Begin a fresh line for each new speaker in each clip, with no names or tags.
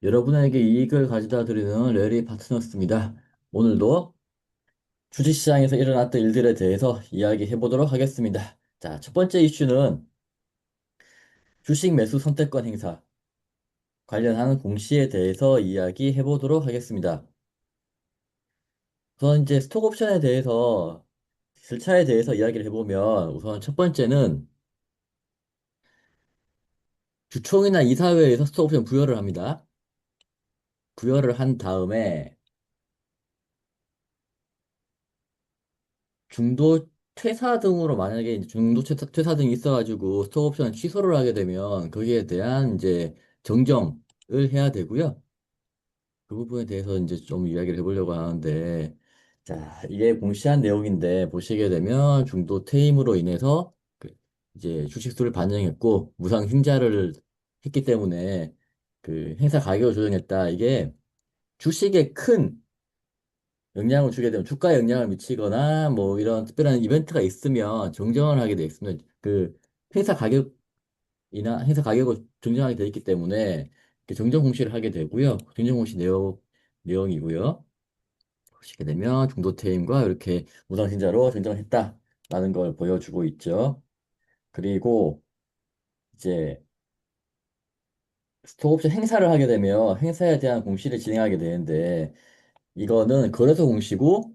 여러분에게 이익을 가져다 드리는 레리 파트너스입니다. 오늘도 주식시장에서 일어났던 일들에 대해서 이야기해 보도록 하겠습니다. 자, 첫 번째 이슈는 주식 매수 선택권 행사 관련한 공시에 대해서 이야기해 보도록 하겠습니다. 우선 이제 스톡 옵션에 대해서 절차에 대해서 이야기를 해보면 우선 첫 번째는 주총이나 이사회에서 스톡 옵션 부여를 합니다. 부여를 한 다음에 중도 퇴사 등으로 만약에 이제 중도 퇴사 등이 있어가지고 스톡옵션 취소를 하게 되면 거기에 대한 이제 정정을 해야 되고요. 그 부분에 대해서 이제 좀 이야기를 해보려고 하는데, 자, 이게 공시한 내용인데 보시게 되면 중도 퇴임으로 인해서 이제 주식수를 반영했고 무상 횡재를 했기 때문에 그 행사 가격을 조정했다. 이게 주식에 큰 영향을 주게 되면 주가에 영향을 미치거나 뭐 이런 특별한 이벤트가 있으면 정정을 하게 돼 있으면 그 행사 가격이나 행사 가격을 정정하게 돼 있기 때문에 이렇게 정정 공시를 하게 되고요. 정정 공시 내용이고요. 보시게 되면 중도 퇴임과 이렇게 무상신자로 정정했다라는 걸 보여주고 있죠. 그리고 이제 스톡옵션 행사를 하게 되면 행사에 대한 공시를 진행하게 되는데 이거는 거래소 공시고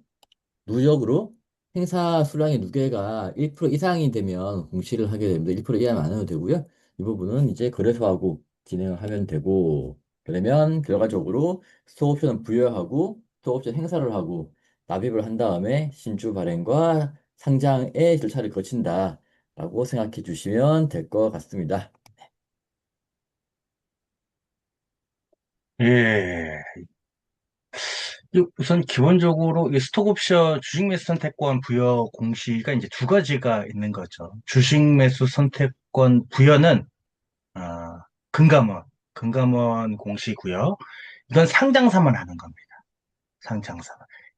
누적으로 행사 수량의 누계가 1% 이상이 되면 공시를 하게 됩니다. 1% 이하면 안 해도 되고요. 이 부분은 이제 거래소하고 진행을 하면 되고, 그러면 결과적으로 스톡옵션을 부여하고 스톡옵션 행사를 하고 납입을 한 다음에 신주 발행과 상장의 절차를 거친다라고 생각해 주시면 될 것 같습니다.
예. 우선 기본적으로 이 스톡옵션 주식 매수 선택권 부여 공시가 이제 두 가지가 있는 거죠. 주식 매수 선택권 부여는 금감원, 금감원 공시고요. 이건 상장사만 하는 겁니다. 상장사.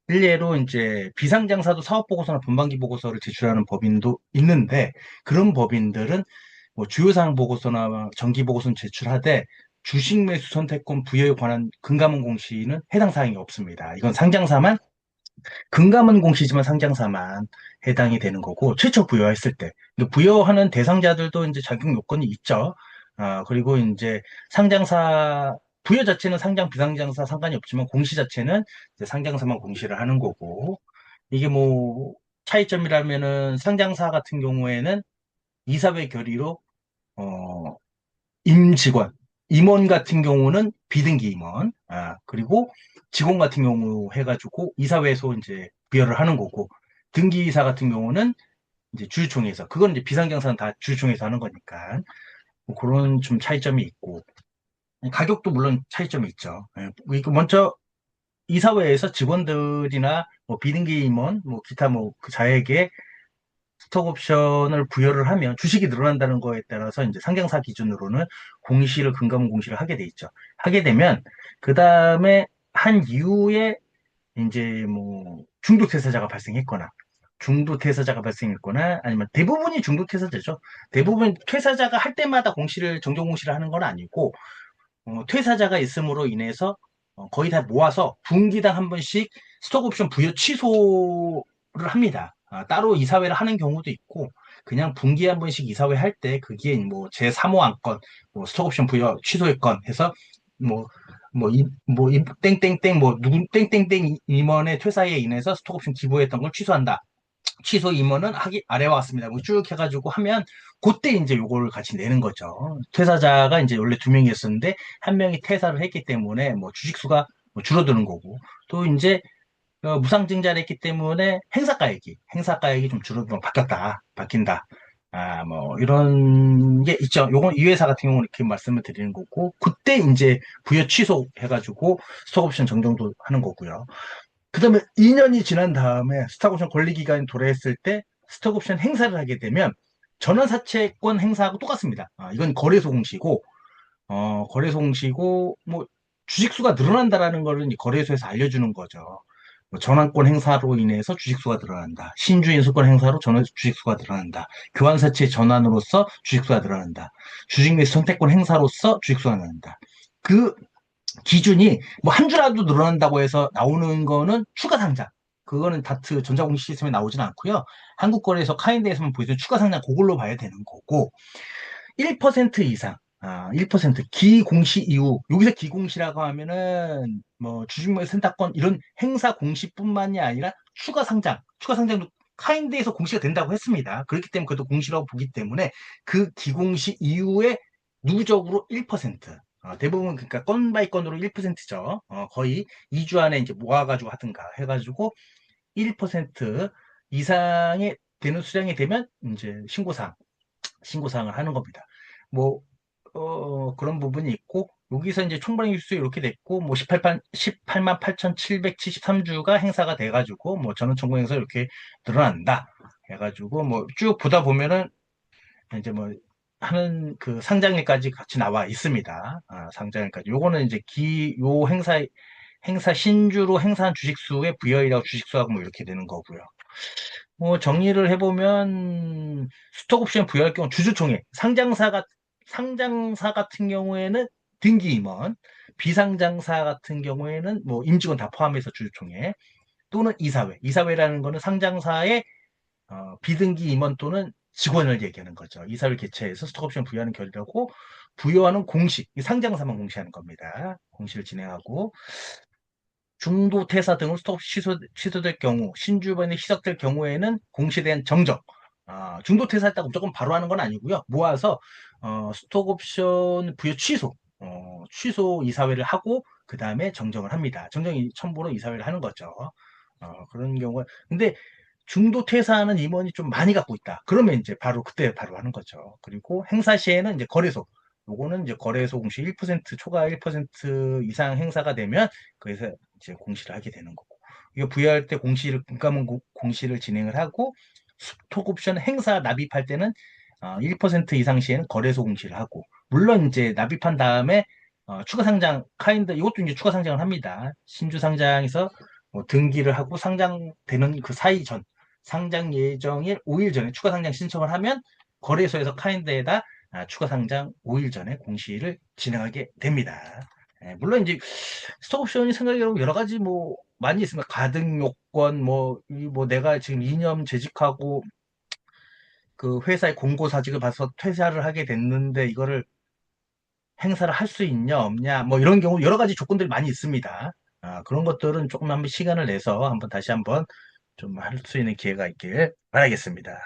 일례로 이제 비상장사도 사업보고서나 분반기 보고서를 제출하는 법인도 있는데 그런 법인들은 뭐 주요사항 보고서나 정기보고서는 제출하되 주식 매수 선택권 부여에 관한 금감원 공시는 해당 사항이 없습니다. 이건 상장사만 금감원 공시지만 상장사만 해당이 되는 거고 최초 부여했을 때 부여하는 대상자들도 이제 자격 요건이 있죠. 그리고 이제 상장사 부여 자체는 상장 비상장사 상관이 없지만 공시 자체는 이제 상장사만 공시를 하는 거고 이게 뭐 차이점이라면은 상장사 같은 경우에는 이사회 결의로 어, 임직원, 임원 같은 경우는 비등기 임원, 그리고 직원 같은 경우 해가지고 이사회에서 이제 부여를 하는 거고, 등기이사 같은 경우는 이제 주주총회에서, 그건 이제 비상경사는 다 주주총회에서 하는 거니까, 뭐 그런 좀 차이점이 있고, 가격도 물론 차이점이 있죠. 예, 이거 먼저 이사회에서 직원들이나 뭐 비등기 임원, 뭐 기타 뭐 그 자에게 스톡 옵션을 부여를 하면 주식이 늘어난다는 거에 따라서 이제 상장사 기준으로는 공시를 금감원 공시를 하게 돼 있죠. 하게 되면 그 다음에 한 이후에 이제 뭐 중도 퇴사자가 발생했거나 중도 퇴사자가 발생했거나 아니면 대부분이 중도 퇴사자죠. 대부분 퇴사자가 할 때마다 공시를 정정 공시를 하는 건 아니고 퇴사자가 있음으로 인해서 거의 다 모아서 분기당 한 번씩 스톡 옵션 부여 취소를 합니다. 따로 이사회를 하는 경우도 있고 그냥 분기에 한 번씩 이사회 할 때 그게 뭐 제3호 안건, 뭐 스톡 옵션 부여 취소의 건 해서 뭐 땡땡땡 뭐 누구 땡땡땡 임원의 퇴사에 인해서 스톡 옵션 기부했던 걸 취소한다. 취소 임원은 하기 아래와 같습니다. 뭐 쭉 해가지고 하면 그때 이제 요거를 같이 내는 거죠. 퇴사자가 이제 원래 두 명이었었는데 한 명이 퇴사를 했기 때문에 뭐 주식수가 뭐 줄어드는 거고 또 이제 무상증자를 했기 때문에 행사가액이 좀 줄어들어 바뀐다. 뭐 이런 게 있죠. 요건 이 회사 같은 경우는 이렇게 말씀을 드리는 거고 그때 이제 부여 취소해가지고 스톡옵션 정정도 하는 거고요. 그다음에 2년이 지난 다음에 스톡옵션 권리기간이 도래했을 때 스톡옵션 행사를 하게 되면 전환사채권 행사하고 똑같습니다. 이건 거래소 공시고, 거래소 공시고, 뭐, 주식수가 늘어난다라는 거를 이 거래소에서 알려주는 거죠. 뭐 전환권 행사로 인해서 주식수가 늘어난다. 신주인수권 행사로 주식수가 늘어난다. 교환사채 전환으로서 주식수가 늘어난다. 주식 및 선택권 행사로서 주식수가 늘어난다. 그 기준이 뭐 한 주라도 늘어난다고 해서 나오는 거는 추가 상장. 그거는 다트 전자공시 시스템에 나오진 않고요. 한국 거래소 카인드에서만 보여주는 추가 상장 그걸로 봐야 되는 거고 1% 이상, 1% 기공시 이후, 여기서 기공시라고 하면은 뭐 주식물 선택권 이런 행사 공시뿐만이 아니라 추가 상장도 카인드에서 공시가 된다고 했습니다. 그렇기 때문에 그것도 공시라고 보기 때문에 그 기공시 이후에 누적으로 1%. 대부분 그러니까 건 바이 건으로 1%죠. 거의 2주 안에 이제 모아가지고 하든가 해가지고 1% 이상의 되는 수량이 되면 이제 신고사항을 하는 겁니다. 뭐, 그런 부분이 있고, 여기서 이제 총발 일수 이렇게 됐고, 뭐, 18만 8,773주가 행사가 돼가지고, 뭐, 전원청구 행사 이렇게 늘어난다. 해가지고, 뭐, 쭉 보다 보면은, 이제 뭐, 하는 그 상장일까지 같이 나와 있습니다. 상장일까지. 요거는 이제 요 행사 신주로 행사한 주식수의 부여이라고 주식수하고 뭐 이렇게 되는 거고요. 뭐 정리를 해보면 스톡옵션 부여할 경우 주주총회, 상장사 같은 경우에는 등기 임원, 비상장사 같은 경우에는 뭐 임직원 다 포함해서 주주총회 또는 이사회. 이사회라는 거는 상장사의 비등기 임원 또는 직원을 얘기하는 거죠. 이사회를 개최해서 스톡옵션 부여하는 결의라고 부여하는 공시, 상장사만 공시하는 겁니다. 공시를 진행하고 중도 퇴사 등으로 스톡 취소될 경우, 신주변이 희석될 경우에는 공시에 대한 정정. 중도 퇴사했다고 무조건 바로 하는 건 아니고요. 모아서 스톡 옵션 부여 취소 이사회를 하고 그 다음에 정정을 합니다. 정정 첨부로 이사회를 하는 거죠. 그런 경우가 근데 중도 퇴사하는 임원이 좀 많이 갖고 있다. 그러면 이제 바로 그때 바로 하는 거죠. 그리고 행사 시에는 이제 거래소. 요거는 이제 거래소 공시 1% 초과 1% 이상 행사가 되면 그래서 이제 공시를 하게 되는 거고. 이거 부여할 때 금감원 공시를 진행을 하고 스톡옵션 행사 납입할 때는 1% 이상 시에는 거래소 공시를 하고 물론 이제 납입한 다음에 추가 상장 카인드 이것도 이제 추가 상장을 합니다. 신주 상장에서 뭐 등기를 하고 상장되는 그 사이 전 상장 예정일 5일 전에 추가 상장 신청을 하면 거래소에서 카인드에다 추가 상장 5일 전에 공시를 진행하게 됩니다. 물론 이제 스톡옵션이 생각해보면 여러 가지 뭐 많이 있습니다. 가등 요건 뭐 내가 지금 2년 재직하고 그 회사의 공고사직을 봐서 퇴사를 하게 됐는데 이거를 행사를 할 수 있냐 없냐 뭐 이런 경우 여러 가지 조건들이 많이 있습니다. 그런 것들은 조금 한번 시간을 내서 한번 다시 한번 좀 할 수 있는 기회가 있길 바라겠습니다.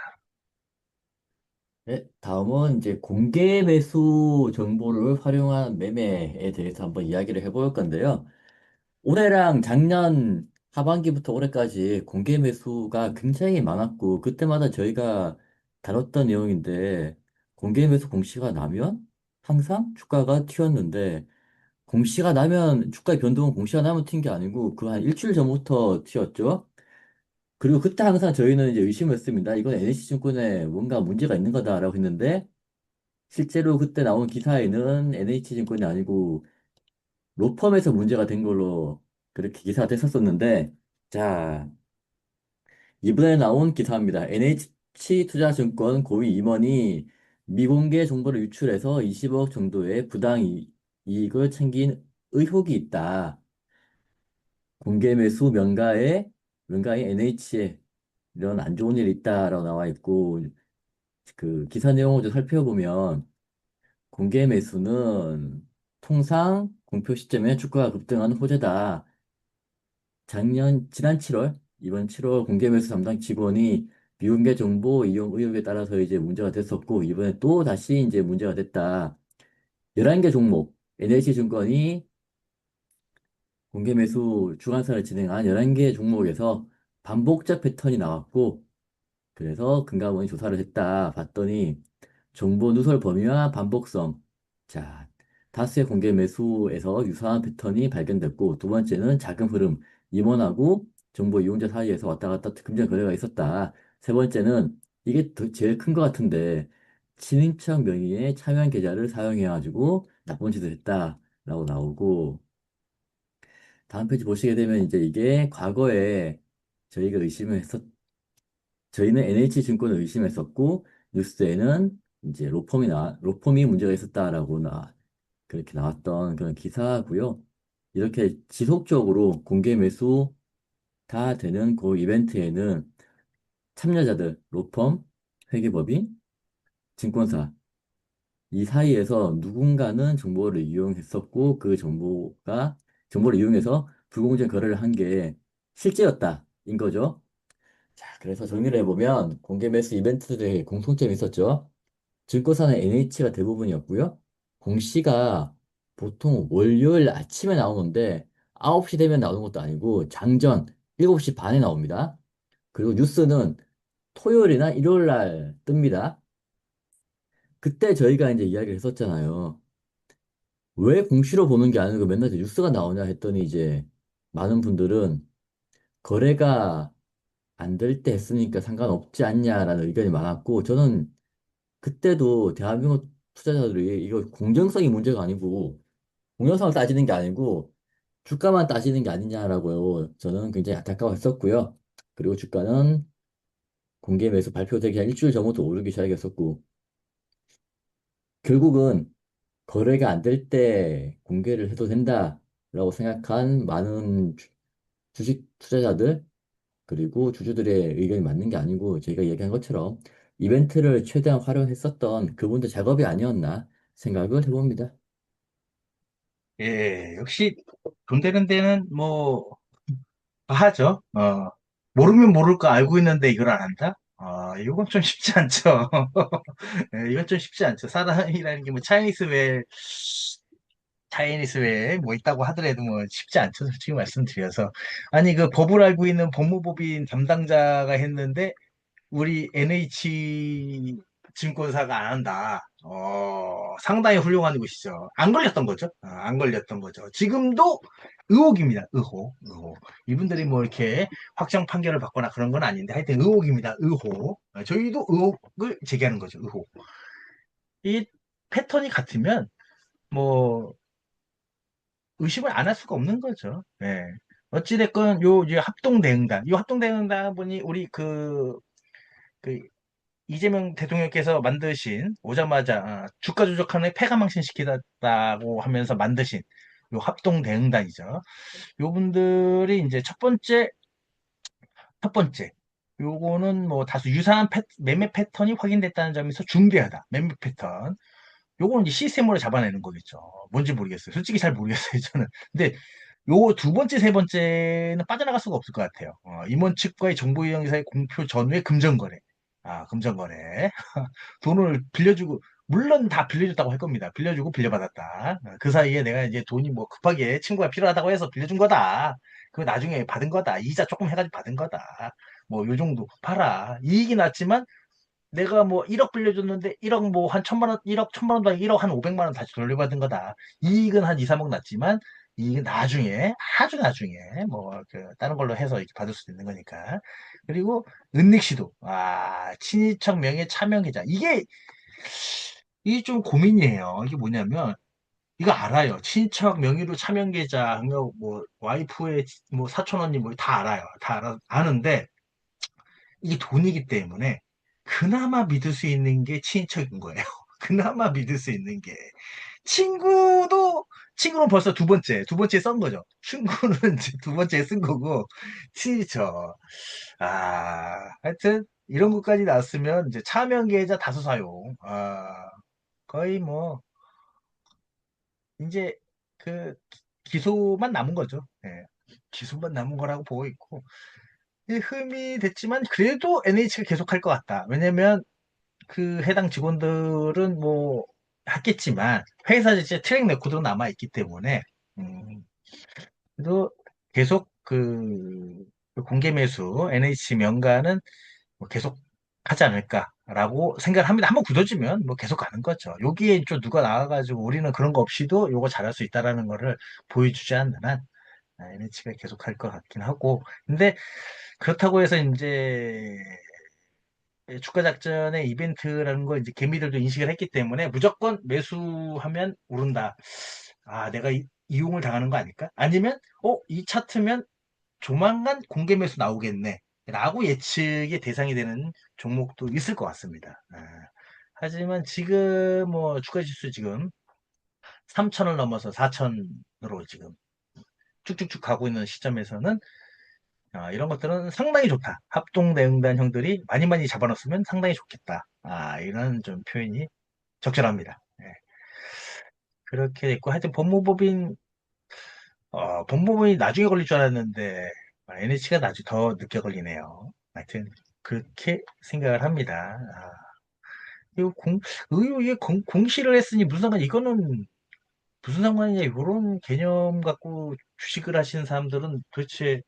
네, 다음은 이제 공개 매수 정보를 활용한 매매에 대해서 한번 이야기를 해볼 건데요. 올해랑 작년 하반기부터 올해까지 공개 매수가 굉장히 많았고, 그때마다 저희가 다뤘던 내용인데, 공개 매수 공시가 나면 항상 주가가 튀었는데, 공시가 나면, 주가의 변동은 공시가 나면 튄 게 아니고, 그 한 일주일 전부터 튀었죠. 그리고 그때 항상 저희는 이제 의심을 했습니다. 이건 NH증권에 뭔가 문제가 있는 거다라고 했는데, 실제로 그때 나온 기사에는 NH증권이 아니고 로펌에서 문제가 된 걸로 그렇게 기사가 됐었었는데, 자, 이번에 나온 기사입니다. NH투자증권 고위 임원이 미공개 정보를 유출해서 20억 정도의 이익을 챙긴 의혹이 있다. 공개 매수 명가에 NH에 이런 안 좋은 일이 있다라고 나와 있고, 그 기사 내용을 좀 살펴보면 공개 매수는 통상 공표 시점에 주가가 급등하는 호재다. 지난 7월, 이번 7월 공개 매수 담당 직원이 미공개 정보 이용 의혹에 따라서 이제 문제가 됐었고, 이번에 또 다시 이제 문제가 됐다. 11개 종목, NH증권이 공개 매수 주간사를 진행한 11개 종목에서 반복적 패턴이 나왔고, 그래서 금감원이 조사를 했다. 봤더니 정보 누설 범위와 반복성. 자, 다수의 공개 매수에서 유사한 패턴이 발견됐고, 두 번째는 자금 흐름, 임원하고 정보 이용자 사이에서 왔다 갔다 금전 거래가 있었다. 세 번째는 이게 제일 큰 것 같은데, 친인척 명의의 차명 계좌를 사용해가지고 나쁜 짓을 했다라고 나오고, 다음 페이지 보시게 되면 이제 이게 과거에 저희가 의심을 했었 저희는 NH증권을 의심했었고, 뉴스에는 이제 로펌이 문제가 있었다라고 그렇게 나왔던 그런 기사고요. 이렇게 지속적으로 공개 매수 다 되는 그 이벤트에는 참여자들, 로펌, 회계법인, 증권사 이 사이에서 누군가는 정보를 이용했었고 그 정보를 이용해서 불공정 거래를 한 게 실제였다인 거죠. 자, 그래서 정리를 해보면 공개 매수 이벤트들의 공통점이 있었죠. 증권사는 NH가 대부분이었고요. 공시가 보통 월요일 아침에 나오는데 9시 되면 나오는 것도 아니고 장전 7시 반에 나옵니다. 그리고 뉴스는 토요일이나 일요일 날 뜹니다. 그때 저희가 이제 이야기를 했었잖아요. 왜 공시로 보는 게 아니고 맨날 뉴스가 나오냐 했더니 이제 많은 분들은 거래가 안 될 때 했으니까 상관없지 않냐라는 의견이 많았고 저는 그때도 대한민국 투자자들이 이거 공정성이 문제가 아니고 공정성을 따지는 게 아니고 주가만 따지는 게 아니냐라고요. 저는 굉장히 안타까워했었고요. 그리고 주가는 공개 매수 발표되기 한 일주일 전부터 오르기 시작했었고 결국은 거래가 안 될 때 공개를 해도 된다라고 생각한 많은 주식 투자자들 그리고 주주들의 의견이 맞는 게 아니고 저희가 얘기한 것처럼 이벤트를 최대한 활용했었던 그분들 작업이 아니었나 생각을 해봅니다.
예, 역시 돈 되는 데는 뭐 하죠. 모르면 모를 거 알고 있는데 이걸 안 한다? 이건 좀 쉽지 않죠. 예, 이건 좀 쉽지 않죠. 사람이라는 게 뭐 차이니스 외에 뭐 있다고 하더라도 뭐 쉽지 않죠. 솔직히 말씀드려서. 아니, 그 법을 알고 있는 법무법인 담당자가 했는데 우리 NH 증권사가 안 한다. 상당히 훌륭한 곳이죠. 안 걸렸던 거죠. 안 걸렸던 거죠. 지금도 의혹입니다. 의혹. 이분들이 뭐 이렇게 확정 판결을 받거나 그런 건 아닌데 하여튼 의혹입니다. 의혹. 저희도 의혹을 제기하는 거죠. 의혹. 이 패턴이 같으면 뭐 의심을 안 할 수가 없는 거죠. 예. 어찌됐건 요 이제 합동대응단, 요 합동대응단 분이 우리 그 이재명 대통령께서 만드신 오자마자 주가 조작하는 폐가망신 시키다고 하면서 만드신 요 합동 대응단이죠. 요 분들이 이제 첫 번째 요거는 뭐 다수 유사한 매매 패턴이 확인됐다는 점에서 중대하다. 매매 패턴. 요거는 이제 시스템으로 잡아내는 거겠죠. 뭔지 모르겠어요. 솔직히 잘 모르겠어요, 저는. 근데 요 두 번째, 세 번째는 빠져나갈 수가 없을 것 같아요. 임원 측과의 정보이용사의 공표 전후의 금전거래. 금전거래. 돈을 빌려주고, 물론 다 빌려줬다고 할 겁니다. 빌려주고 빌려받았다. 그 사이에 내가 이제 돈이 뭐 급하게 친구가 필요하다고 해서 빌려준 거다. 그거 나중에 받은 거다. 이자 조금 해가지고 받은 거다. 뭐 요 정도 팔아. 이익이 났지만 내가 뭐 1억 빌려줬는데 1억 뭐 한 천만 원, 1억 천만 원도 아니고 1억 한 500만 원 다시 돌려받은 거다. 이익은 한 2, 3억 났지만 이익은 나중에 아주 나중에 뭐 그 다른 걸로 해서 이렇게 받을 수도 있는 거니까. 그리고 은닉시도 친인척 명의 차명계좌 이게 좀 고민이에요. 이게 뭐냐면 이거 알아요. 친인척 명의로 차명계좌 뭐 와이프의 뭐 사촌 언니 뭐 다 알아요. 아는데 이게 돈이기 때문에 그나마 믿을 수 있는 게 친인척인 거예요. 그나마 믿을 수 있는 게. 친구도, 친구는 벌써 두 번째 쓴 거죠. 친구는 이제 두 번째 쓴 거고, 친인척. 하여튼, 이런 것까지 나왔으면 이제 차명계좌 다수 사용. 거의 뭐, 이제 그 기소만 남은 거죠. 예. 기소만 남은 거라고 보고 있고. 흠이 됐지만 그래도 NH가 계속 할 것 같다. 왜냐면 그 해당 직원들은 뭐 했겠지만 회사 자체 트랙 레코드로 남아 있기 때문에 그래도 계속 그 공개 매수 NH 명가는 뭐 계속 하지 않을까라고 생각을 합니다. 한번 굳어지면 뭐 계속 가는 거죠. 여기에 좀 누가 나와가지고 우리는 그런 거 없이도 요거 잘할 수 있다라는 거를 보여주지 않는 한 NH가 계속 할 것 같긴 하고 근데 그렇다고 해서 이제 주가 작전의 이벤트라는 거 이제 개미들도 인식을 했기 때문에 무조건 매수하면 오른다. 내가 이용을 당하는 거 아닐까? 아니면 이 차트면 조만간 공개 매수 나오겠네. 라고 예측의 대상이 되는 종목도 있을 것 같습니다. 하지만 지금 뭐 주가 지수 지금 3천을 넘어서 4천으로 지금 쭉쭉쭉 가고 있는 시점에서는 이런 것들은 상당히 좋다. 합동대응단 형들이 많이 많이 잡아놨으면 상당히 좋겠다. 이런 좀 표현이 적절합니다. 예, 그렇게 됐고, 하여튼 법무법인이 나중에 걸릴 줄 알았는데, NH가 나중에 더 늦게 걸리네요. 하여튼, 그렇게 생각을 합니다. 이거 이게 공시를 했으니 무슨 상관, 이거는 무슨 상관이냐, 이런 개념 갖고 주식을 하시는 사람들은 도대체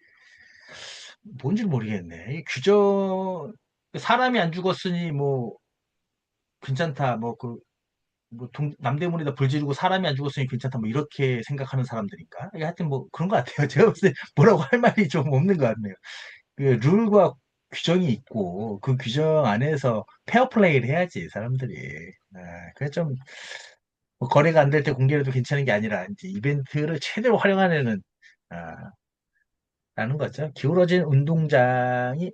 뭔지 모르겠네. 이 사람이 안 죽었으니 뭐, 괜찮다. 남대문에다 불 지르고 사람이 안 죽었으니 괜찮다. 뭐, 이렇게 생각하는 사람들인가? 하여튼 뭐, 그런 것 같아요. 제가 봤을 때 뭐라고 할 말이 좀 없는 것 같네요. 그 룰과 규정이 있고, 그 규정 안에서 페어플레이를 해야지, 사람들이. 그래 좀, 뭐 거래가 안 될 때 공개해도 괜찮은 게 아니라, 이제 이벤트를 최대로 활용하려는, 아, 라는 거죠. 기울어진 운동장이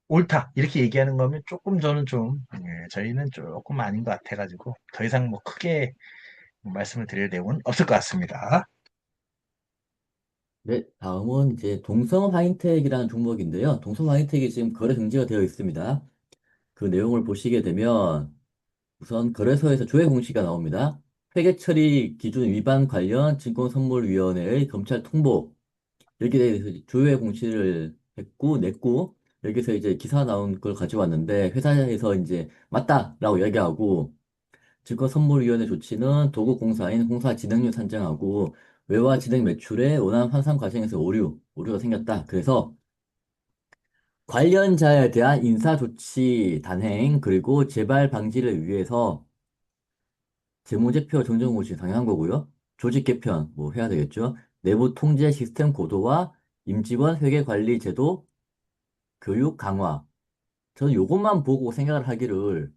옳다. 이렇게 얘기하는 거면 조금 저는 저희는 조금 아닌 것 같아가지고, 더 이상 뭐 크게 말씀을 드릴 내용은 없을 것 같습니다.
네, 다음은 이제 동성 하인텍이라는 종목인데요. 동성 하인텍이 지금 거래 금지가 되어 있습니다. 그 내용을 보시게 되면 우선 거래소에서 조회 공시가 나옵니다. 회계 처리 기준 위반 관련 증권선물위원회의 검찰 통보. 여기에 대해서 조회 공시를 냈고, 여기서 이제 기사 나온 걸 가져왔는데, 회사에서 이제 맞다라고 이야기하고, 증권선물위원회 조치는 도급공사인 홍사 진행률 산정하고, 외화 진행 매출에 원활 환산 과정에서 오류가 생겼다. 그래서 관련자에 대한 인사조치 단행, 그리고 재발 방지를 위해서 재무제표 정정 공시 당연한 거고요. 조직 개편 뭐 해야 되겠죠. 내부 통제 시스템 고도화, 임직원 회계 관리 제도 교육 강화. 저는 요것만 보고 생각을 하기를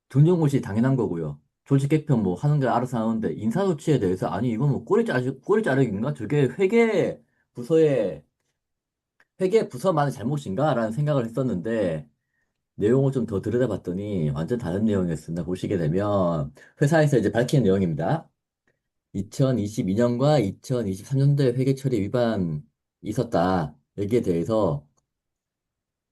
정정 공시 당연한 거고요. 조직 개편 뭐 하는 게 알아서 하는데 인사조치에 대해서 아니 이건 뭐 꼬리 자르기인가? 저게 부서의 회계 부서만의 잘못인가라는 생각을 했었는데 내용을 좀 더 들여다봤더니 완전 다른 내용이었습니다. 보시게 되면 회사에서 이제 밝힌 내용입니다. 2022년과 2023년도에 회계 처리 위반이 있었다. 여기에 대해서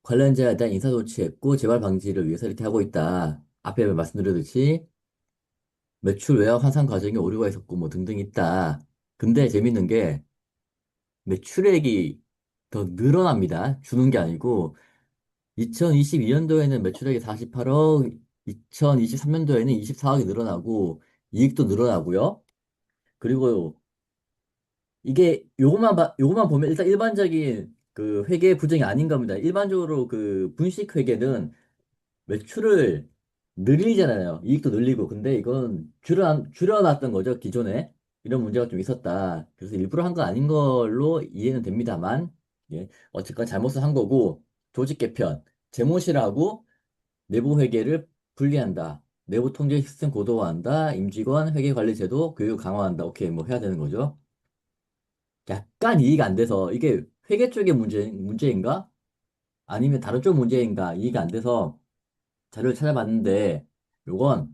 관련자에 대한 인사조치했고 재발 방지를 위해서 이렇게 하고 있다. 앞에 말씀드렸듯이 매출 외화 환산 과정에 오류가 있었고 뭐 등등 있다. 근데 재밌는 게 매출액이 더 늘어납니다. 주는 게 아니고 2022년도에는 매출액이 48억, 2023년도에는 24억이 늘어나고 이익도 늘어나고요. 그리고 이게 요것만 보면 일단 일반적인 그 회계 부정이 아닌 겁니다. 일반적으로 그 분식 회계는 매출을 늘리잖아요. 이익도 늘리고. 근데 이건 줄여놨던 거죠. 기존에. 이런 문제가 좀 있었다. 그래서 일부러 한 거 아닌 걸로 이해는 됩니다만, 예. 어쨌건 잘못을 한 거고, 조직 개편, 재무실하고 내부 회계를 분리한다. 내부 통제 시스템 고도화한다. 임직원 회계 관리 제도 교육 강화한다. 오케이, 뭐 해야 되는 거죠. 약간 이해가 안 돼서 이게 회계 쪽의 문제인가? 아니면 다른 쪽 문제인가? 이해가 안 돼서 자료를 찾아봤는데 요건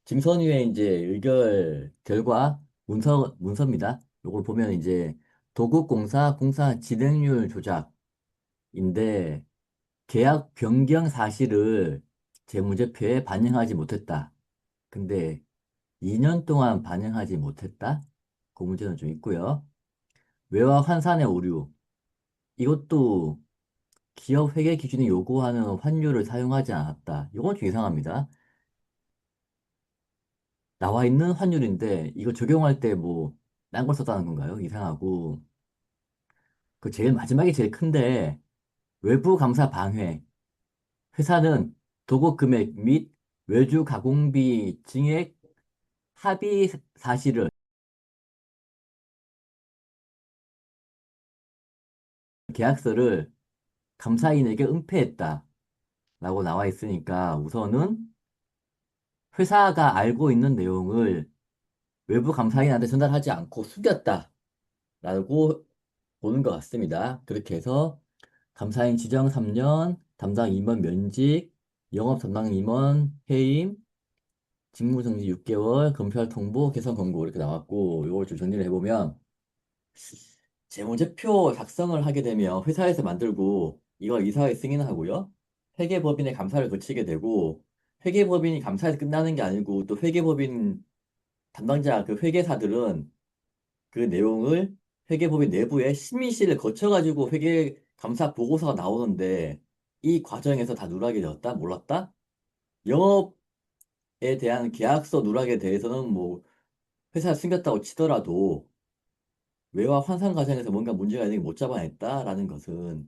징선위의 이제 의결 결과 문서입니다. 요걸 보면 이제 도급공사 공사 진행률 조작인데 계약 변경 사실을 재무제표에 반영하지 못했다. 근데 2년 동안 반영하지 못했다? 그 문제는 좀 있고요. 외화 환산의 오류. 이것도 기업 회계 기준이 요구하는 환율을 사용하지 않았다. 이건 좀 이상합니다. 나와 있는 환율인데 이거 적용할 때 뭐 딴 걸 썼다는 건가요? 이상하고. 그 제일 마지막에 제일 큰데 외부 감사 방해. 회사는 도급 금액 및 외주 가공비 증액 합의 사실을 계약서를 감사인에게 은폐했다. 라고 나와 있으니까 우선은 회사가 알고 있는 내용을 외부 감사인한테 전달하지 않고 숨겼다. 라고 보는 것 같습니다. 그렇게 해서 감사인 지정 3년, 담당 임원 면직, 영업 담당 임원 해임, 직무 정지 6개월, 검찰 통보, 개선 권고 이렇게 나왔고 이걸 좀 정리를 해보면 재무제표 작성을 하게 되면 회사에서 만들고 이걸 이사회에 승인하고요. 회계법인의 감사를 거치게 되고 회계법인이 감사에서 끝나는 게 아니고 또 회계법인 담당자 그 회계사들은 그 내용을 회계법인 내부에 심의실을 거쳐가지고 회계 감사 보고서가 나오는데 이 과정에서 다 누락이 되었다? 몰랐다? 영업에 대한 계약서 누락에 대해서는 뭐 회사 숨겼다고 치더라도 외화 환산 과정에서 뭔가 문제가 있는 게 못 잡아냈다라는 것은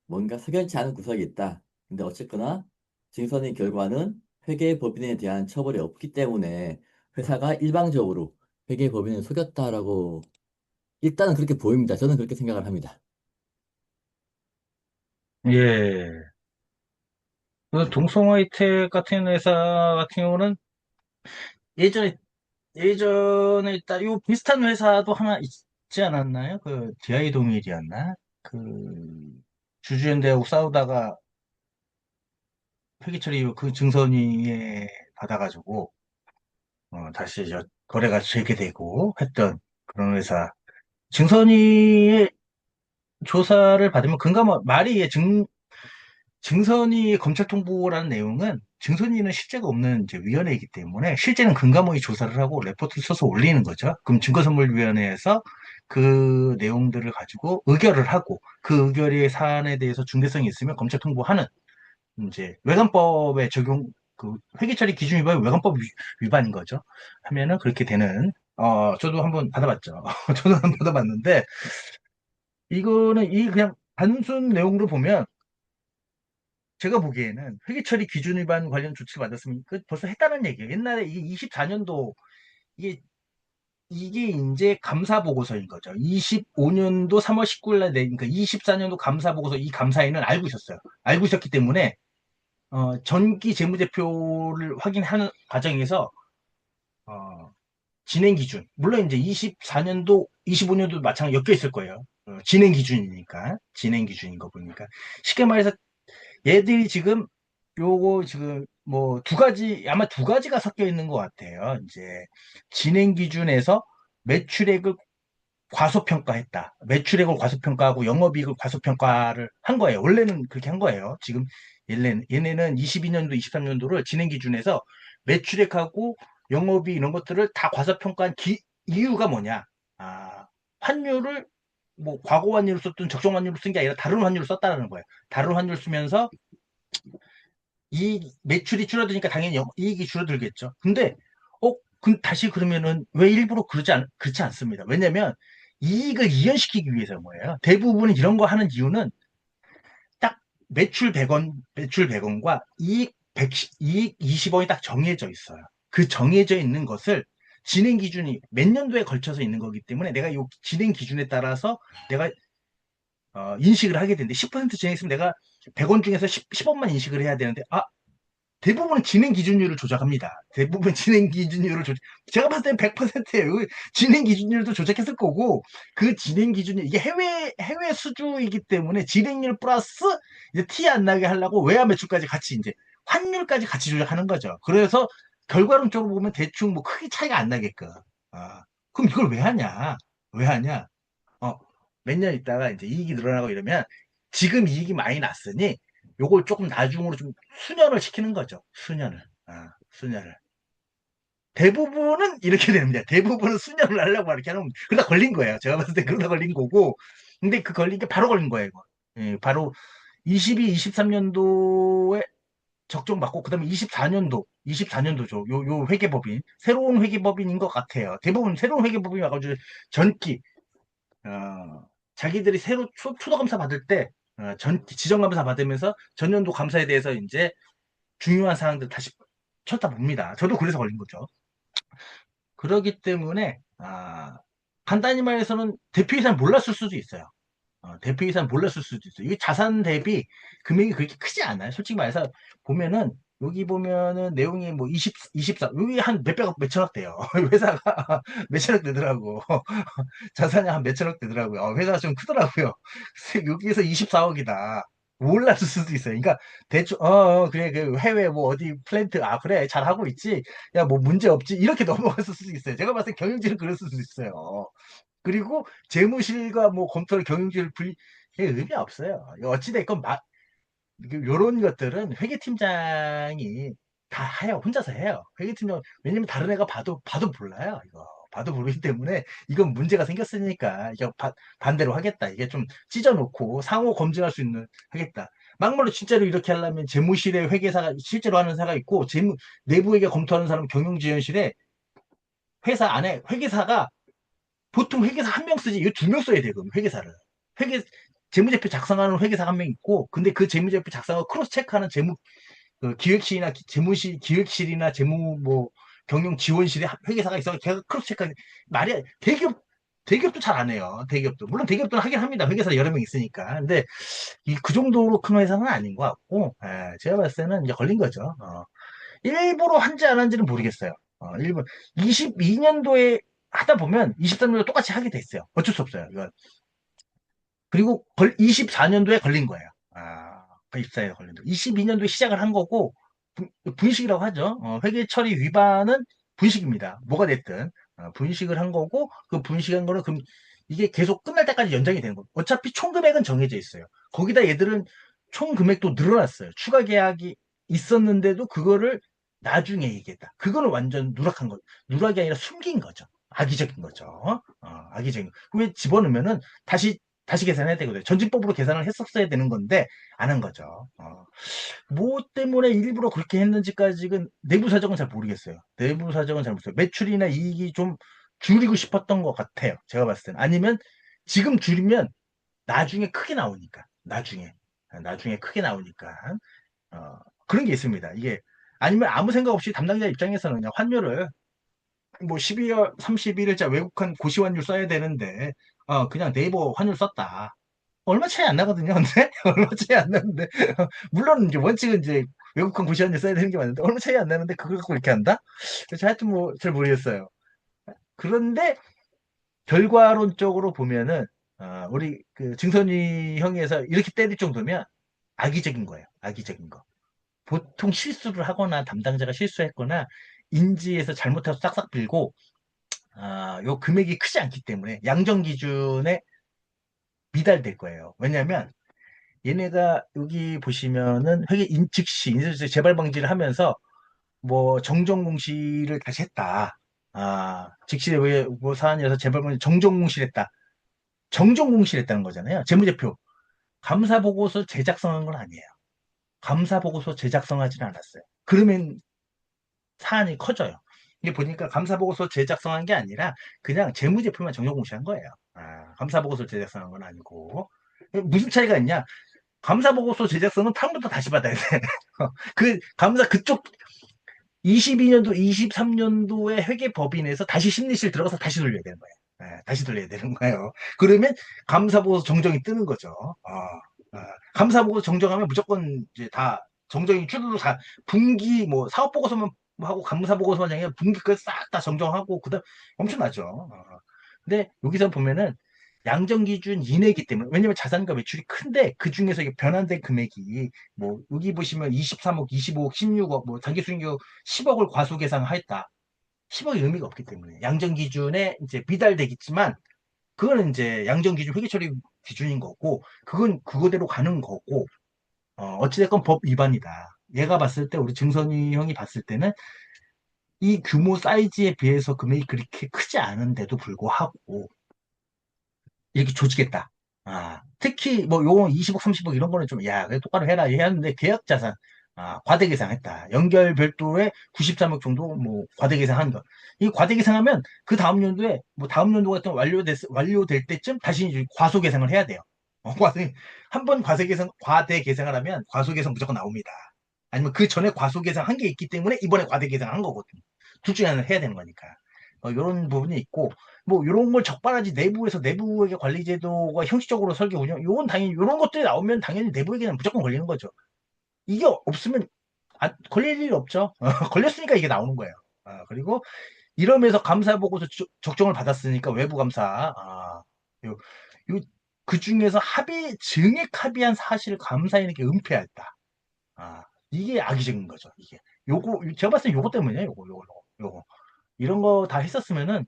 뭔가 석연치 않은 구석이 있다. 근데 어쨌거나 증선의 결과는 회계법인에 대한 처벌이 없기 때문에 회사가 일방적으로 회계법인을 속였다라고 일단은 그렇게 보입니다. 저는 그렇게 생각을 합니다.
예. 그 동성화이텍 같은 회사 같은 경우는 예전에 예전에 요 비슷한 회사도 하나 있지 않았나요? 그 DI 동일이었나? 그 주주연대하고 싸우다가 회계처리 이후 그 증선위에 받아가지고 다시 거래가 재개되고 했던 그런 회사. 증선위의 조사를 받으면 금감원 말이 증선위 검찰 통보라는 내용은 증선위는 실제가 없는 이제 위원회이기 때문에 실제는 금감원이 조사를 하고 레포트를 써서 올리는 거죠. 그럼 증거선물위원회에서 그 내용들을 가지고 의결을 하고 그 의결의 사안에 대해서 중대성이 있으면 검찰 통보하는 이제 외관법에 적용 그 회계처리 기준 위반이 외관법 위반인 거죠. 하면은 그렇게 되는 저도 한번 받아봤죠. 저도 한번 받아봤는데 이거는 이 그냥 단순 내용으로 보면 제가 보기에는 회계처리 기준 위반 관련 조치를 받았으면 그 벌써 했다는 얘기예요. 옛날에 이게 24년도 이게 이게 이제 감사 보고서인 거죠. 25년도 3월 19일 날 내니까 24년도 감사 보고서 이 감사인은 알고 있었어요. 알고 있었기 때문에 전기 재무제표를 확인하는 과정에서 어, 진행 기준 물론 이제 24년도 25년도 마찬가지 엮여 있을 거예요. 진행 기준이니까 진행 기준인 거 보니까 쉽게 말해서 얘들이 지금 요거 지금 뭐 두 가지 아마 두 가지가 섞여 있는 것 같아요. 이제 진행 기준에서 매출액을 과소평가했다. 매출액을 과소평가하고 영업이익을 과소평가를 한 거예요. 원래는 그렇게 한 거예요. 지금 얘네는 22년도, 23년도를 진행 기준에서 매출액하고 영업이익 이런 것들을 다 과소평가한 이유가 뭐냐? 아, 환율을 뭐 과거 환율을 썼든 적정 환율을 쓴 게 아니라 다른 환율을 썼다는 거예요. 다른 환율을 쓰면서 이 매출이 줄어드니까 당연히 이익이 줄어들겠죠. 근데 다시 그러면은 왜 일부러 그렇지 않습니다. 왜냐면 이익을 이연시키기 위해서인 거예요. 대부분 이런 거 하는 이유는 딱 매출 100원과 이익 20원이 딱 정해져 있어요. 그 정해져 있는 것을 진행 기준이 몇 년도에 걸쳐서 있는 거기 때문에 내가 이 진행 기준에 따라서 내가 인식을 하게 되는데 10% 진행했으면 내가 100원 중에서 10원만 인식을 해야 되는데 대부분 진행 기준율을 조작합니다. 대부분 진행 기준율을 제가 봤을 때는 100%예요. 진행 기준율도 조작했을 거고, 그 진행 기준율, 이게 해외 수주이기 때문에 진행률 플러스 이제 티 안 나게 하려고 외화 매출까지 같이 이제 환율까지 같이 조작하는 거죠. 그래서 결과론적으로 보면 대충 뭐 크게 차이가 안 나게끔. 그럼 이걸 왜 하냐? 왜 하냐? 어, 몇 년 있다가 이제 이익이 늘어나고 이러면 지금 이익이 많이 났으니 요걸 조금 나중으로 좀 수년을 시키는 거죠. 수년을. 수년을. 대부분은 이렇게 됩니다. 대부분은 수년을 하려고 이렇게 하는, 그러다 걸린 거예요. 제가 봤을 때 그러다 걸린 거고. 근데 그 걸린 게 바로 걸린 거예요, 이거. 예, 바로 23년도에 적정받고, 그 다음에 24년도죠. 요 회계법인. 새로운 회계법인인 것 같아요. 대부분 새로운 회계법인이 와가지고 전기, 자기들이 새로 추도 감사 받을 때 지정 감사 받으면서 전년도 감사에 대해서 이제 중요한 사항들 다시 쳐다봅니다. 저도 그래서 걸린 거죠. 그러기 때문에 간단히 말해서는 대표이사는 몰랐을 수도 있어요. 대표이사는 몰랐을 수도 있어요. 이게 자산 대비 금액이 그렇게 크지 않아요. 솔직히 말해서 보면은 여기 보면은 내용이 뭐 24, 여기 한 몇백억, 몇천억 돼요. 회사가 몇천억 되더라고. 자산이 한 몇천억 되더라고요. 회사가 좀 크더라고요. 여기에서 24억이다. 몰랐을 수도 있어요. 그러니까 대충 그래 그 해외 뭐 어디 플랜트 그래 잘하고 있지. 야 뭐 문제 없지. 이렇게 넘어갔을 수도 있어요. 제가 봤을 때 경영진은 그럴 수도 있어요. 그리고 재무실과 뭐 검토를 경영지를 분리, 의미 없어요. 어찌됐건 요런 것들은 회계팀장이 다 해요. 혼자서 해요. 회계팀장, 왜냐면 다른 애가 봐도 몰라요. 이거. 봐도 모르기 때문에 이건 문제가 생겼으니까 이거 반대로 하겠다. 이게 좀 찢어놓고 상호 검증할 수 있는 하겠다. 막말로 진짜로 이렇게 하려면 재무실에 회계사가 실제로 하는 사가 있고 내부회계 검토하는 사람은 경영지원실에 회사 안에 회계사가 보통 회계사 한 명 쓰지, 이거 두 명 써야 되거든, 회계사를. 회계, 재무제표 작성하는 회계사 한 명 있고, 근데 그 재무제표 작성을 크로스 체크하는 기획실이나 재무실, 기획실이나 뭐, 경영 지원실에 회계사가 있어. 걔가 크로스 체크하는, 대기업도 잘 안 해요. 대기업도. 물론 대기업도 하긴 합니다. 회계사 여러 명 있으니까. 근데 그 정도로 큰 회사는 아닌 것 같고, 제가 봤을 때는 이제 걸린 거죠. 일부러 한지 안 한지는 모르겠어요. 일부 22년도에 하다 보면 23년도 똑같이 하게 됐어요. 어쩔 수 없어요. 이건. 그리고 24년도에 걸린 거예요. 그 입사에 걸린 거. 22년도에 시작을 한 거고 분식이라고 하죠. 회계 처리 위반은 분식입니다. 뭐가 됐든 분식을 한 거고 그 분식한 거는 그럼 이게 계속 끝날 때까지 연장이 되는 거예요. 어차피 총 금액은 정해져 있어요. 거기다 얘들은 총 금액도 늘어났어요. 추가 계약이 있었는데도 그거를 나중에 얘기했다. 그거는 완전 누락한 거, 누락이 아니라 숨긴 거죠. 악의적인 거죠. 악의적인 거. 왜 집어넣으면은 다시 계산해야 되거든요. 전진법으로 계산을 했었어야 되는 건데 안 한 거죠. 뭐 때문에 일부러 그렇게 했는지까지는 내부 사정은 잘 모르겠어요. 내부 사정은 잘 모르겠어요. 매출이나 이익이 좀 줄이고 싶었던 것 같아요. 제가 봤을 때는. 아니면 지금 줄이면 나중에 크게 나오니까. 나중에 크게 나오니까. 어, 그런 게 있습니다. 이게 아니면 아무 생각 없이 담당자 입장에서는 그냥 환율을 뭐 12월 31일자 외국한 고시환율 써야 되는데 그냥 네이버 환율 썼다. 얼마 차이 안 나거든요. 근데 얼마 차이 안 나는데 물론 이제 원칙은 이제 외국한 고시원에 써야 되는 게 맞는데 얼마 차이 안 나는데 그걸 갖고 이렇게 한다? 그래서 하여튼 뭐 잘 모르겠어요. 그런데 결과론적으로 보면은 우리 그 증선이 형에서 이렇게 때릴 정도면 악의적인 거예요. 악의적인 거. 보통 실수를 하거나 담당자가 실수했거나 인지에서 잘못해서 싹싹 빌고 요 금액이 크지 않기 때문에 양정 기준에 미달될 거예요. 왜냐하면 얘네가 여기 보시면은 회계 즉시 인쇄 재발 방지를 하면서 뭐 정정 공시를 다시 했다. 즉시 왜뭐 사안이어서 재발 방지 정정 공시를 했다. 정정 공시를 했다는 거잖아요. 재무제표 감사 보고서 제작성한 건 아니에요. 감사 보고서 제작성하지는 않았어요. 그러면 사안이 커져요. 이게 보니까 감사 보고서 제작성한 게 아니라 그냥 재무제표만 정정 공시한 거예요. 감사 보고서 제작성한 건 아니고 무슨 차이가 있냐? 감사보고서 제작서는 다음부터 다시 받아야 돼. 그 감사 그쪽 22년도, 23년도에 회계법인에서 다시 심리실 들어가서 다시 돌려야 되는 거예요. 다시 돌려야 되는 거예요. 그러면 감사보고서 정정이 뜨는 거죠. 감사보고서 정정하면 무조건 이제 다 정정이 쭈루루 다 분기 뭐 사업보고서만 하고 감사보고서만 아니라 분기까지 싹 다 정정하고 그다음 엄청나죠. 근데 여기서 보면은 양정기준 이내이기 때문에 왜냐면 자산과 매출이 큰데 그 중에서 이게 변환된 금액이 뭐 여기 보시면 23억, 25억, 16억 뭐 단기수익률 10억을 과소계상했다. 10억의 의미가 없기 때문에 양정기준에 이제 미달되겠지만 그거는 이제 양정기준 회계처리 기준인 거고 그건 그거대로 가는 거고 어찌됐건 법 위반이다. 얘가 봤을 때 우리 증선이 형이 봤을 때는 이 규모 사이즈에 비해서 금액이 그렇게 크지 않은데도 불구하고 이렇게 조지겠다. 특히 뭐 요건 20억, 30억 이런 거는 좀, 야, 그래 똑바로 해라. 해야하는데 계약 자산, 과대 계상했다. 연결 별도의 93억 정도 뭐 과대 계상한 거. 이 과대 계상하면 그 다음 연도에 뭐 다음 연도가 또 완료될 때쯤 다시 이제 과소 계상을 해야 돼요. 한번 과대 계상을 하면 과소 계상 무조건 나옵니다. 아니면 그 전에 과소 계상 한 게 있기 때문에 이번에 과대 계상 한 거거든요. 둘 중에 하나를 해야 되는 거니까. 이런 부분이 있고, 뭐 이런 걸 적발하지 내부에서 내부에게 관리 제도가 형식적으로 설계 운영 요건 당연히 이런 것들이 나오면 당연히 내부에게는 무조건 걸리는 거죠. 이게 없으면 걸릴 일이 없죠. 걸렸으니까 이게 나오는 거예요. 그리고 이러면서 감사 보고서 적정을 받았으니까 외부 감사 요, 요, 그 중에서 증액 합의한 사실을 감사인에게 은폐했다. 이게 악의적인 거죠. 이게 요거 제가 봤을 때 요거 때문이에요. 요거 이런 거 다 했었으면은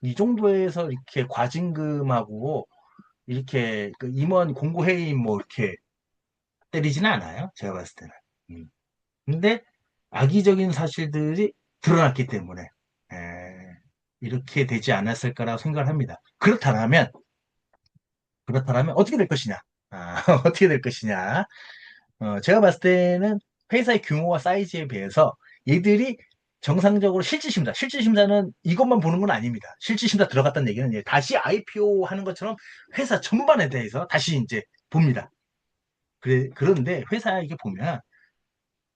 이 정도에서 이렇게 과징금하고 이렇게 그 임원 공고해임 뭐 이렇게 때리지는 않아요. 제가 봤을 때는. 음. 근데 악의적인 사실들이 드러났기 때문에 에, 이렇게 되지 않았을까라고 생각을 합니다. 그렇다면 어떻게 될 것이냐? 어떻게 될 것이냐? 제가 봤을 때는 회사의 규모와 사이즈에 비해서 얘들이 정상적으로 실질심사는 이것만 보는 건 아닙니다. 실질심사 들어갔다는 얘기는 이제 다시 IPO 하는 것처럼 회사 전반에 대해서 다시 이제 봅니다. 그런데 회사 이게 보면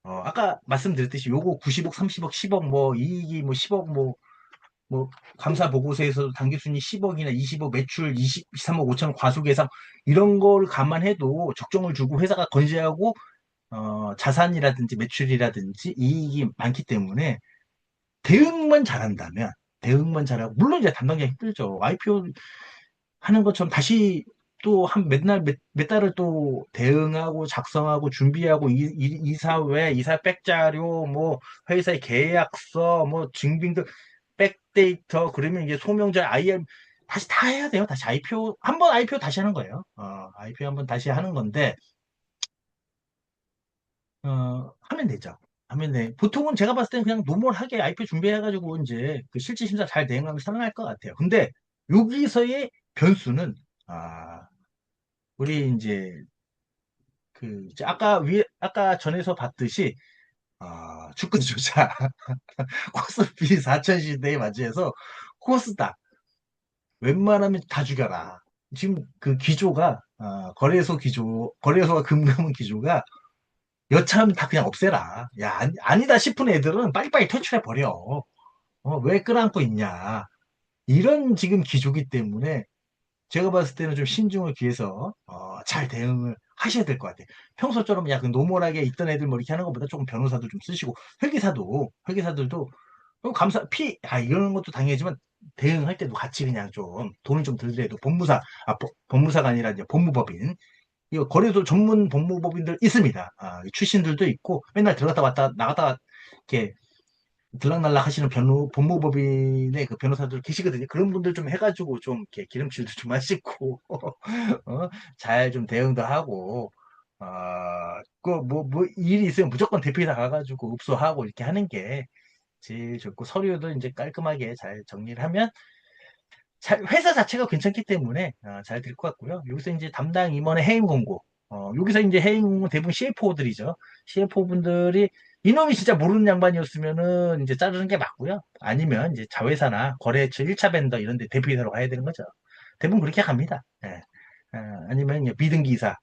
아까 말씀드렸듯이 요거 90억, 30억, 10억 뭐 이익이 뭐 10억 뭐 감사 보고서에서도 당기순이 10억이나 20억 매출 23억 5천 과소계상 이런 걸 감안해도 적정을 주고 회사가 건재하고 자산이라든지 매출이라든지 이익이 많기 때문에 대응만 잘한다면 대응만 잘하고 물론 이제 담당자 힘들죠. IPO 하는 것처럼 다시 또 한 몇 달을 또 대응하고 작성하고 준비하고 이사회 이사 백자료 뭐 회사의 계약서 뭐 증빙들 백데이터 그러면 이게 소명절 IM 다시 다 해야 돼요. 다시 IPO 한 번 IPO 다시 하는 거예요. IPO 한 번 다시 하는 건데 하면 되죠. 하면 돼. 보통은 제가 봤을 때는 그냥 노멀하게 IPO 준비해가지고 이제 그 실질 심사 잘 대응하면 살아날 것 같아요. 근데 여기서의 변수는 우리 이제 그 이제 아까 전에서 봤듯이 축구 조사 코스피 4천 시대에 맞이해서 코스닥 웬만하면 다 죽여라. 지금 그 기조가 거래소가 금감원 기조가 여차하면 다 그냥 없애라. 야 아니다 싶은 애들은 빨리빨리 퇴출해 버려. 왜 끌어안고 있냐. 이런 지금 기조기 때문에 제가 봤을 때는 좀 신중을 기해서 잘 대응을 하셔야 될 것 같아요. 평소처럼 약간 노멀하게 있던 애들 뭐 이렇게 하는 것보다 조금 변호사도 좀 쓰시고 회계사들도 이러는 것도 당연하지만 대응할 때도 같이 그냥 좀 돈을 좀 들더라도 법무사가 아니라 이제 법무법인 이거 거래소 전문 법무법인들 있습니다. 출신들도 있고 맨날 들어갔다 왔다 나갔다 이렇게 들락날락 하시는 법무법인의 그 변호사들 계시거든요. 그런 분들 좀 해가지고 좀 이렇게 기름칠도 좀 하시고, 잘 좀 대응도 하고, 일이 있으면 무조건 대표이사 가가지고 읍소하고 이렇게 하는 게 제일 좋고, 서류도 이제 깔끔하게 잘 정리를 하면, 회사 자체가 괜찮기 때문에 잘 될 것 같고요. 여기서 이제 담당 임원의 해임 공고, 여기서 이제 해임 공고 대부분 CFO들이죠. CFO 분들이 이놈이 진짜 모르는 양반이었으면은 이제 자르는 게 맞고요. 아니면 이제 자회사나 거래처 1차 벤더 이런 데 대표이사로 가야 되는 거죠. 대부분 그렇게 갑니다. 예. 아니면 이제 비등기사,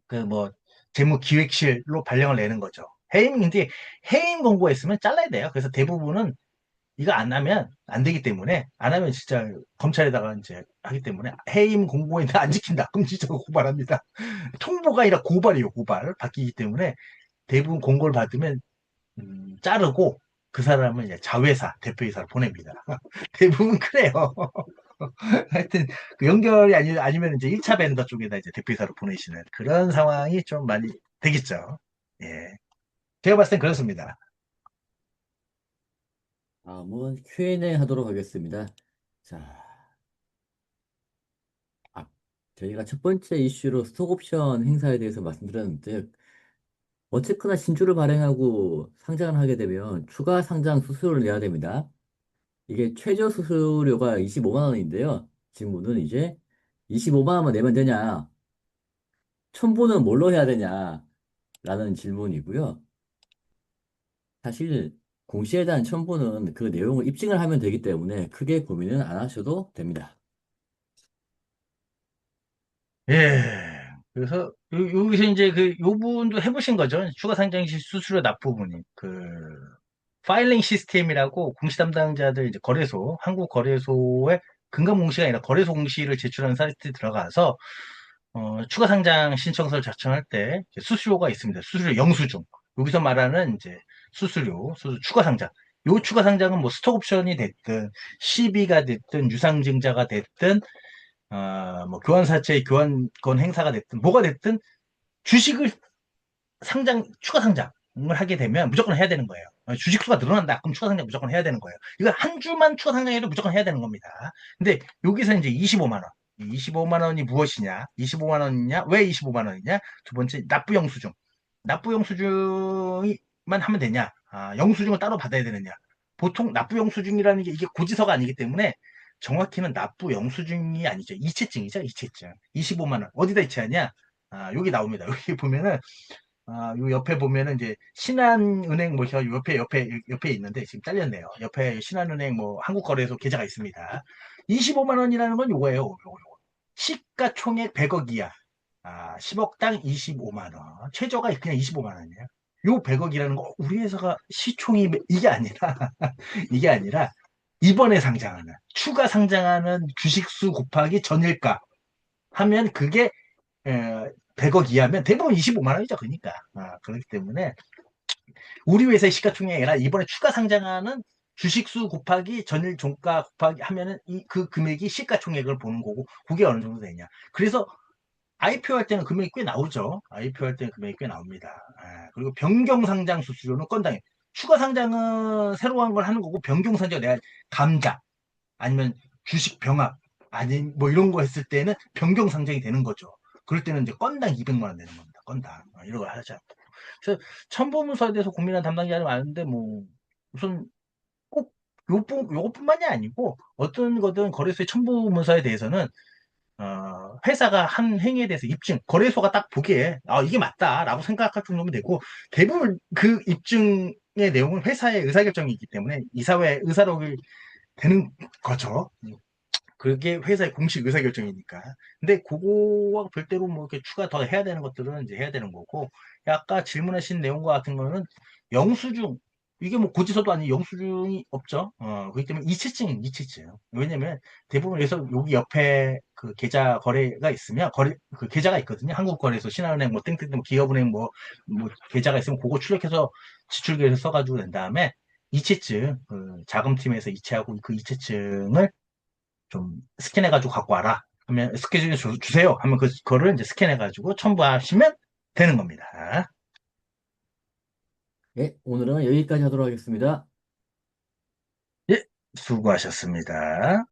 그 뭐 재무기획실로 발령을 내는 거죠. 이제 해임 공고했으면 잘라야 돼요. 그래서 대부분은 이거 안 하면 안 되기 때문에 안 하면 진짜 검찰에다가 이제 하기 때문에 해임 공고인데 안 지킨다. 그럼 진짜 고발합니다. 통보가 아니라 고발이에요. 고발 바뀌기 때문에 대부분 공고를 받으면 자르고 그 사람은 이제 자회사 대표이사로 보냅니다. 대부분 그래요. 하여튼 그 연결이 아니면 이제 1차 벤더 쪽에다 이제 대표이사로 보내시는 그런 상황이 좀 많이 되겠죠. 예. 제가 봤을 땐 그렇습니다.
다음은 Q&A 하도록 하겠습니다. 자, 아, 저희가 첫 번째 이슈로 스톡옵션 행사에 대해서 말씀드렸는데, 어쨌거나 신주를 발행하고 상장을 하게 되면 추가 상장 수수료를 내야 됩니다. 이게 최저 수수료가 25만 원인데요. 질문은 이제 25만 원만 내면 되냐? 첨부는 뭘로 해야 되냐? 라는 질문이고요. 사실 공시에 대한 첨부는 그 내용을 입증을 하면 되기 때문에 크게 고민은 안 하셔도 됩니다.
예. 그래서 여기서 이제 요 분도 해보신 거죠. 추가 상장 시 수수료 납부분이 파일링 시스템이라고 공시 담당자들 이제 한국 거래소의 금감 공시가 아니라 거래소 공시를 제출하는 사이트에 들어가서 추가 상장 신청서를 작성할 때 수수료가 있습니다. 수수료 영수증. 여기서 말하는 이제 추가 상장. 요 추가 상장은 뭐 스톡 옵션이 됐든 CB가 됐든 유상증자가 됐든 뭐 교환사채의 교환권 행사가 됐든 뭐가 됐든 주식을 추가 상장을 하게 되면 무조건 해야 되는 거예요. 주식수가 늘어난다. 그럼 추가 상장 무조건 해야 되는 거예요. 이거 한 주만 추가 상장해도 무조건 해야 되는 겁니다. 근데 여기서 이제 25만 원. 이 25만 원이 무엇이냐? 25만 원이냐? 왜 25만 원이냐? 두 번째, 납부 영수증. 납부 영수증만 하면 되냐? 영수증을 따로 받아야 되느냐? 보통 납부 영수증이라는 게 이게 고지서가 아니기 때문에 정확히는 납부 영수증이 아니죠. 이체증이죠, 이체증. 25만 원. 어디다 이체하냐? 여기 나옵니다. 여기 보면은 요 옆에 보면은 이제 신한은행 뭐 옆에 있는데 지금 잘렸네요. 옆에 신한은행 뭐 한국거래소 계좌가 있습니다. 25만 원이라는 건 요거예요. 요거. 시가총액 100억 이하. 10억당 25만 원. 최저가 그냥 25만 원이에요. 요 100억이라는 거 우리 회사가 시총이 이게 아니라 이게 아니라 이번에 상장하는 추가 상장하는 주식수 곱하기 전일가 하면 그게 100억 이하면 대부분 25만 원이죠. 그러니까. 그렇기 때문에 우리 회사의 시가총액이 아니라 이번에 추가 상장하는 주식수 곱하기 전일 종가 곱하기 하면은 그 금액이 시가총액을 보는 거고 그게 어느 정도 되냐. 그래서 IPO 할 때는 금액이 꽤 나오죠. IPO 할 때는 금액이 꽤 나옵니다. 그리고 변경 상장 수수료는 건당해. 추가 상장은 새로 한 걸 하는 거고 변경 상장 내가 감자 아니면 주식 병합 아닌 뭐 이런 거 했을 때는 변경 상장이 되는 거죠. 그럴 때는 이제 건당 200만 원 되는 겁니다. 건당. 이런 걸 하자. 그래서 첨부문서에 대해서 고민한 담당자는 많은데 뭐 우선 꼭 요것뿐만이 아니고 어떤 거든 거래소의 첨부문서에 대해서는 회사가 한 행위에 대해서 입증, 거래소가 딱 보기에 이게 맞다라고 생각할 정도면 되고 대부분 그 입증의 내용은 회사의 의사결정이기 때문에 이사회 의사록이 되는 거죠. 그게 회사의 공식 의사결정이니까. 근데 그거와 별도로 뭐 이렇게 추가 더 해야 되는 것들은 이제 해야 되는 거고, 아까 질문하신 내용과 같은 거는 영수증, 이게 뭐 고지서도 아닌 영수증이 없죠. 그렇기 때문에 이체증. 왜냐면 대부분 그래서 여기 옆에 그 계좌 거래가 있으면 그 계좌가 있거든요. 한국거래소, 신한은행, 뭐 땡땡땡, 기업은행 뭐 계좌가 있으면 그거 출력해서 지출계획서 써가지고 낸 다음에 이체증, 그 자금팀에서 이체하고 그 이체증을 좀 스캔해가지고 갖고 와라. 하면 스케줄 주세요. 하면 그거를 이제 스캔해가지고 첨부하시면 되는 겁니다.
네, 오늘은 여기까지 하도록 하겠습니다.
예, 수고하셨습니다.